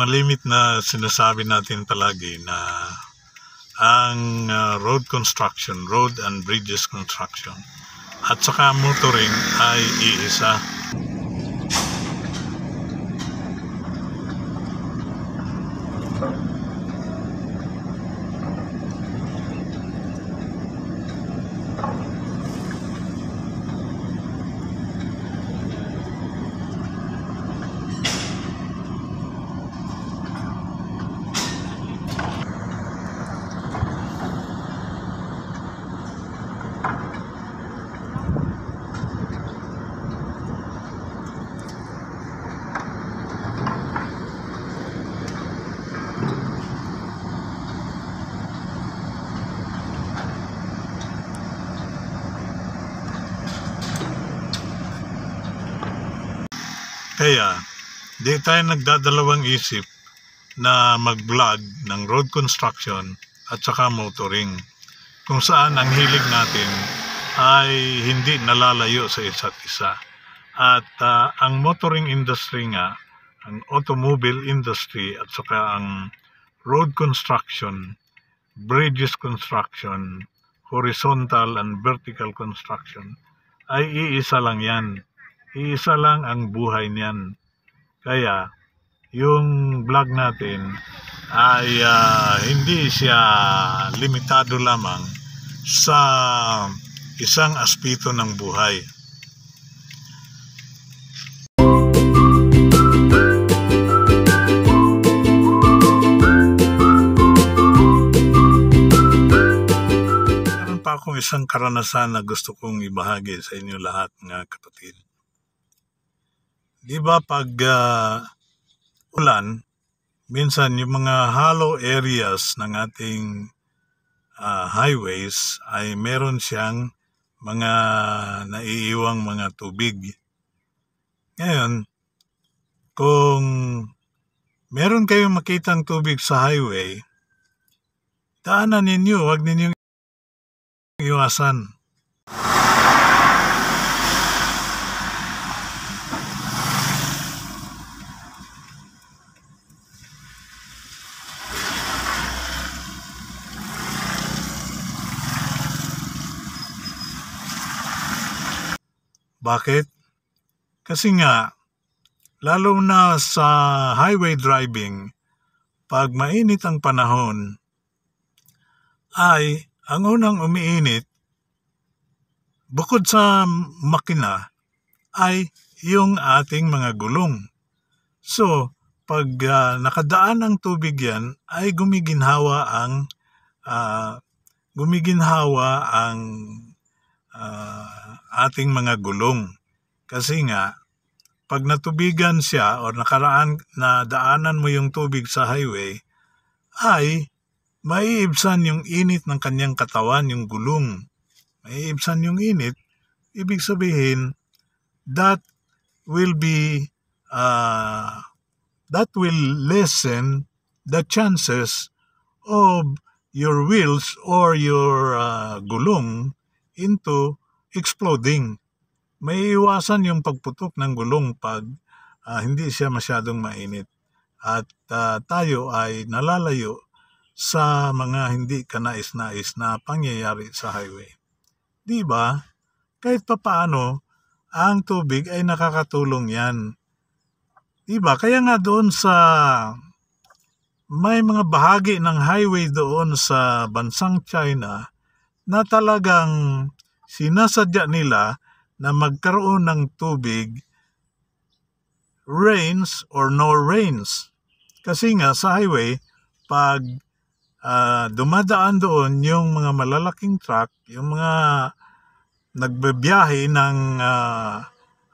nakalimit na sinasabi natin palagi na ang road construction, road and bridges construction at saka motoring ay iisa. Kaya, di tayo nagdadalawang isip na mag-vlog ng road construction at saka motoring, kung saan ang hilig natin ay hindi nalalayo sa isa't isa. At ang motoring industry nga, ang automobile industry at saka ang road construction, bridges construction, horizontal and vertical construction, ay iisa lang yan. Iisa lang ang buhay niyan. Kaya, yung vlog natin ay hindi siya limitado lamang sa isang aspeto ng buhay. Meron pa akong isang karanasan na gusto kong ibahagi sa inyo lahat, mga kapatid. Di ba pag ulan, minsan yung mga hollow areas ng ating highways ay meron siyang mga naiiwang mga tubig. Ngayon, kung meron kayong makitang tubig sa highway, daanan ninyo, huwag ninyong iwasan. Bakit? Kasi nga, lalo na sa highway driving, pag mainit ang panahon, ay ang unang umiinit, bukod sa makina, ay yung ating mga gulong. So, pag nakadaan ang tubig yan, ay gumiginhawa ang ating mga gulong. Kasi nga, pag natubigan siya o nadaanan mo yung tubig sa highway, ay maiibsan yung init ng kanyang katawan, yung gulong. Maiibsan yung init, ibig sabihin, that will lessen the chances of your wheels or your gulong into exploding. May iwasan yung pagputok ng gulong pag hindi siya masyadong mainit. At tayo ay nalalayo sa mga hindi kanais-nais na pangyayari sa highway. Di ba? Kahit papaano, ang tubig ay nakakatulong yan. Di ba? Kaya nga doon sa may mga bahagi ng highway doon sa bansang China na talagang sinasadya nila na magkaroon ng tubig, rains or no rains. Kasi nga sa highway, pag dumadaan doon yung mga malalaking truck, yung mga nagbibiyahe ng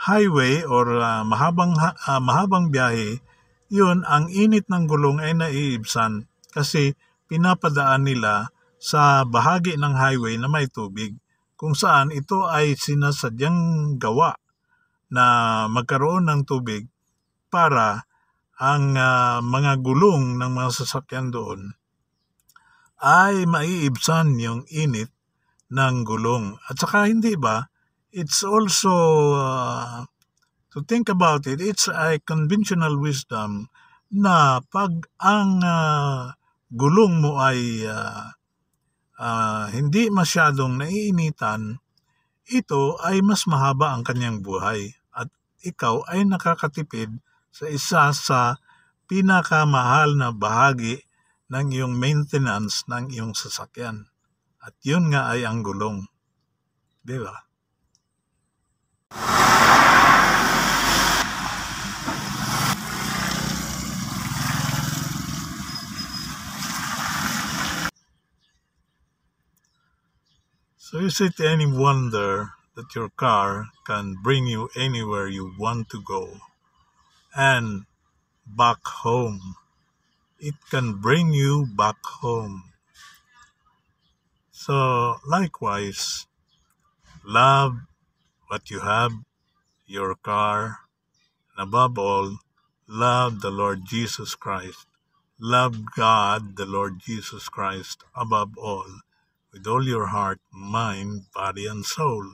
highway or mahabang biyahe, yun, ang init ng gulong ay naiibsan kasi pinapadaan nila sa bahagi ng highway na may tubig, kung saan ito ay sinasadyang gawa na magkaroon ng tubig para ang mga gulong ng mga sasakyan doon ay maiibsan yung init ng gulong. At saka hindi ba, it's also, to think about it, it's a conventional wisdom na pag ang gulong mo ay hindi masyadong naiinitan, ito ay mas mahaba ang kanyang buhay at ikaw ay nakakatipid sa isa sa pinakamahal na bahagi ng iyong maintenance ng iyong sasakyan. At yun nga ay ang gulong. Di ba? So is it any wonder that your car can bring you anywhere you want to go and back home? It can bring you back home. So likewise, love what you have, your car, and above all, love the Lord Jesus Christ. Love God, the Lord Jesus Christ, above all, with all your heart, mind, body, and soul.